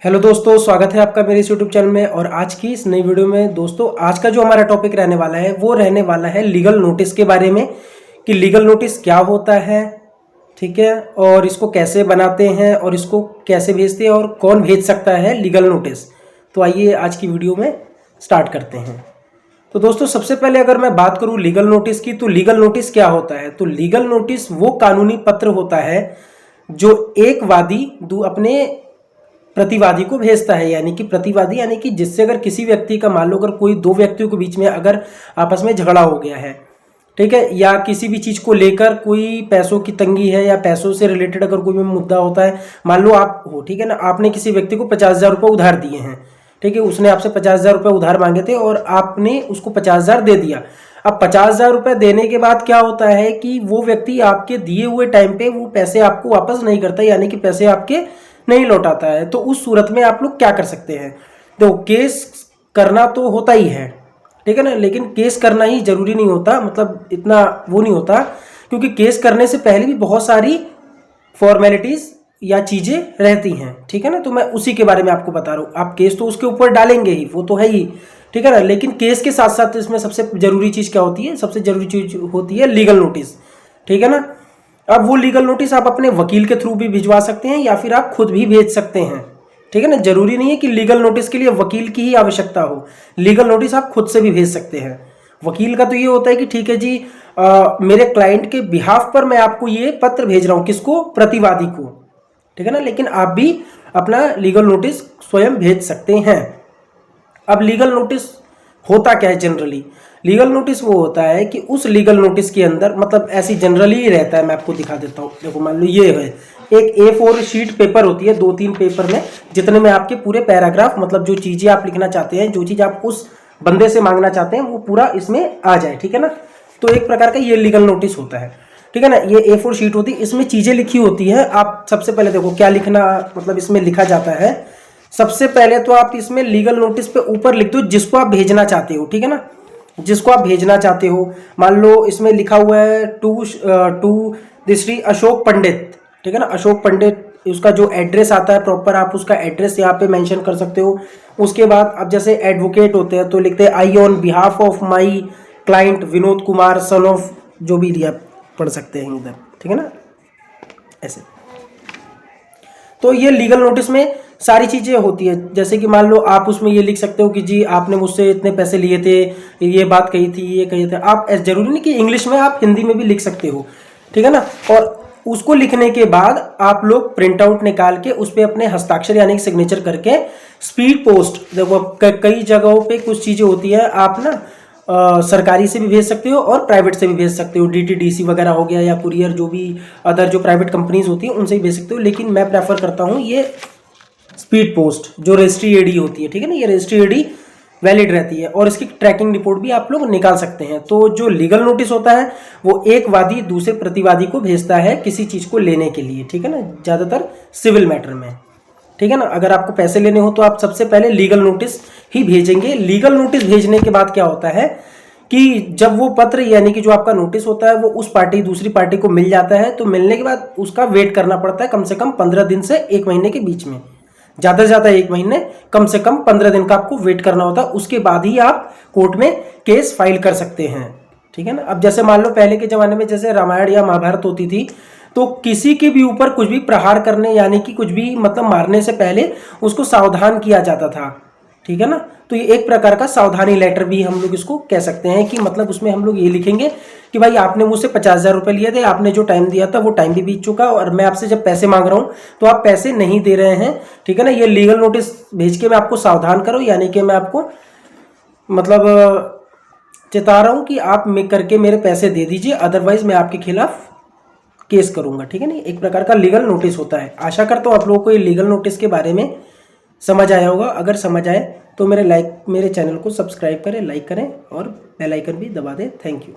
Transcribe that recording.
Hello दोस्तों, स्वागत है आपका मेरे इस यूट्यूब चैनल में। और आज की इस नई वीडियो में दोस्तों, आज का जो हमारा टॉपिक रहने वाला है वो रहने वाला है लीगल नोटिस के बारे में कि लीगल नोटिस क्या होता है, ठीक है, और इसको कैसे बनाते हैं और इसको कैसे भेजते हैं और कौन भेज सकता है लीगल नोटिस। तो आइए आज की वीडियो में स्टार्ट करते हैं। तो दोस्तों, सबसे पहले अगर मैं बात करूं लीगल नोटिस की, तो लीगल नोटिस क्या होता है। तो लीगल नोटिस वो कानूनी पत्र होता है जो एक वादी अपने प्रतिवादी को भेजता है, यानी कि प्रतिवादी यानी कि जिससे अगर किसी व्यक्ति का, मान लो अगर कोई दो व्यक्तियों के बीच में अगर आपस में झगड़ा हो गया है, ठीक है, या किसी भी चीज़ को लेकर कोई पैसों की तंगी है या पैसों से रिलेटेड अगर कोई भी मुद्दा होता है, मान लो आप हो, ठीक है ना, आपने किसी व्यक्ति को 50,000 रुपये उधार दिए हैं, ठीक है, उसने आपसे 50,000 रुपये उधार मांगे थे और आपने उसको 50,000 दे दिया। अब 50,000 रुपये देने के बाद क्या होता है कि वो व्यक्ति आपके दिए हुए टाइम पे वो पैसे आपको वापस नहीं करता, यानी कि पैसे आपके नहीं लौटाता है। तो उस सूरत में आप लोग क्या कर सकते हैं। तो केस करना तो होता ही है, ठीक है ना, लेकिन केस करना ही जरूरी नहीं होता, मतलब इतना वो नहीं होता, क्योंकि केस करने से पहले भी बहुत सारी फॉर्मेलिटीज या चीजें रहती हैं, ठीक है ना। तो मैं उसी के बारे में आपको बता रहा हूँ। आप केस तो उसके ऊपर डालेंगे ही, वो तो है ही, ठीक है ना, लेकिन केस के साथ साथ इसमें सबसे जरूरी चीज क्या होती है, सबसे जरूरी चीज होती है लीगल नोटिस, ठीक है ना। अब वो लीगल नोटिस आप अपने वकील के थ्रू भी भिजवा सकते हैं या फिर आप खुद भी भेज सकते हैं, ठीक है ना। जरूरी नहीं है कि लीगल नोटिस के लिए वकील की ही आवश्यकता हो, लीगल नोटिस आप खुद से भी भेज सकते हैं। वकील का तो ये होता है कि ठीक है जी, मेरे क्लाइंट के बिहाफ पर मैं आपको ये पत्र भेज रहा हूँ, किसको, प्रतिवादी को, ठीक है ना, लेकिन आप भी अपना लीगल नोटिस स्वयं भेज सकते हैं। अब लीगल नोटिस होता क्या है जनरली। लीगल नोटिस वो होता है कि उस लीगल नोटिस के अंदर, मतलब ऐसी जनरली ही रहता है, मैं आपको दिखा देता हूँ। देखो, मान लो ये है एक A4 शीट पेपर होती है, 2-3 पेपर में, जितने में आपके पूरे पैराग्राफ, मतलब जो चीजें आप लिखना चाहते हैं, जो चीज आप उस बंदे से मांगना चाहते हैं, वो पूरा इसमें आ जाए, ठीक है ना। तो एक प्रकार का ये लीगल नोटिस होता है, ठीक है ना। ये A4 शीट होती है, इसमें चीजें लिखी होती है। आप सबसे पहले देखो क्या लिखना, मतलब इसमें लिखा जाता है। सबसे पहले तो आप इसमें लीगल नोटिस पे ऊपर लिख दो जिसको आप भेजना चाहते हो, ठीक है ना, जिसको आप भेजना चाहते हो। मान लो इसमें लिखा हुआ है टू श्री अशोक पंडित, ठीक है ना, अशोक पंडित, उसका जो एड्रेस आता है प्रॉपर, आप उसका एड्रेस यहाँ पे मेंशन कर सकते हो। उसके बाद अब जैसे एडवोकेट होते हैं तो लिखते हैं I on behalf of my client Vinod Kumar son of, जो भी दिया पढ़ सकते हैं इधर, ठीक है ना, ऐसे। तो ये लीगल नोटिस में सारी चीज़ें होती है। जैसे कि मान लो आप उसमें ये लिख सकते हो कि जी आपने मुझसे इतने पैसे लिए थे, ये बात कही थी, ये कही थे। आप जरूरी नहीं कि इंग्लिश में, आप हिंदी में भी लिख सकते हो, ठीक है ना। और उसको लिखने के बाद आप लोग प्रिंट आउट निकाल के उस पर अपने हस्ताक्षर यानी सिग्नेचर करके स्पीड पोस्ट, देखो कई जगहों पे कुछ चीज़ें होती है, आप ना सरकारी से भी भेज सकते हो और प्राइवेट से भी भेज सकते हो, DTDC वगैरह हो गया या कुरियर, जो भी अदर जो प्राइवेट कंपनीज होती है उनसे भी भेज सकते हो। लेकिन मैं प्रेफर करता हूँ ये स्पीड पोस्ट, जो रजिस्ट्री AD होती है, ठीक है ना, ये रजिस्ट्री AD वैलिड रहती है और इसकी ट्रैकिंग रिपोर्ट भी आप लोग निकाल सकते हैं। तो जो लीगल नोटिस होता है वो एक वादी दूसरे प्रतिवादी को भेजता है किसी चीज़ को लेने के लिए, ठीक है ना, ज़्यादातर सिविल मैटर में, ठीक है ना। अगर आपको पैसे लेने हो तो आप सबसे पहले लीगल नोटिस ही भेजेंगे। लीगल नोटिस भेजने के बाद क्या होता है कि जब वो पत्र यानी कि जो आपका नोटिस होता है वो उस पार्टी दूसरी पार्टी को मिल जाता है, तो मिलने के बाद उसका वेट करना पड़ता है कम से कम 15 दिन से 1 महीने के बीच में, ज़्यादा से ज़्यादा 1 महीने, कम से कम 15 दिन का आपको वेट करना होता है। उसके बाद ही आप कोर्ट में केस फाइल कर सकते हैं, ठीक है ना। अब जैसे मान लो पहले के ज़माने में जैसे रामायण या महाभारत होती थी, तो किसी के भी ऊपर कुछ भी प्रहार करने यानी कि कुछ भी मतलब मारने से पहले उसको सावधान किया जाता था, ठीक है ना। तो ये एक प्रकार का सावधानी लेटर भी हम लोग इसको कह सकते हैं कि मतलब उसमें हम लोग ये लिखेंगे कि भाई आपने मुझसे 50,000 रुपये लिए थे, आपने जो टाइम दिया था वो टाइम भी बीत चुका और मैं आपसे जब पैसे मांग रहा हूँ तो आप पैसे नहीं दे रहे हैं, ठीक है ना। ये लीगल नोटिस भेज के मैं आपको सावधान करूँ, यानी कि मैं आपको मतलब चेता रहा हूँ कि आप करके मेरे पैसे दे दीजिए, अदरवाइज मैं आपके खिलाफ केस करूंगा, ठीक है ना। एक प्रकार का लीगल नोटिस होता है। आशा करता हूँ आप लोगों को ये लीगल नोटिस के बारे में समझ आया होगा। अगर समझ आए तो मेरे चैनल को सब्सक्राइब करें, लाइक करें और बेल आइकन भी दबा दें। Thank you.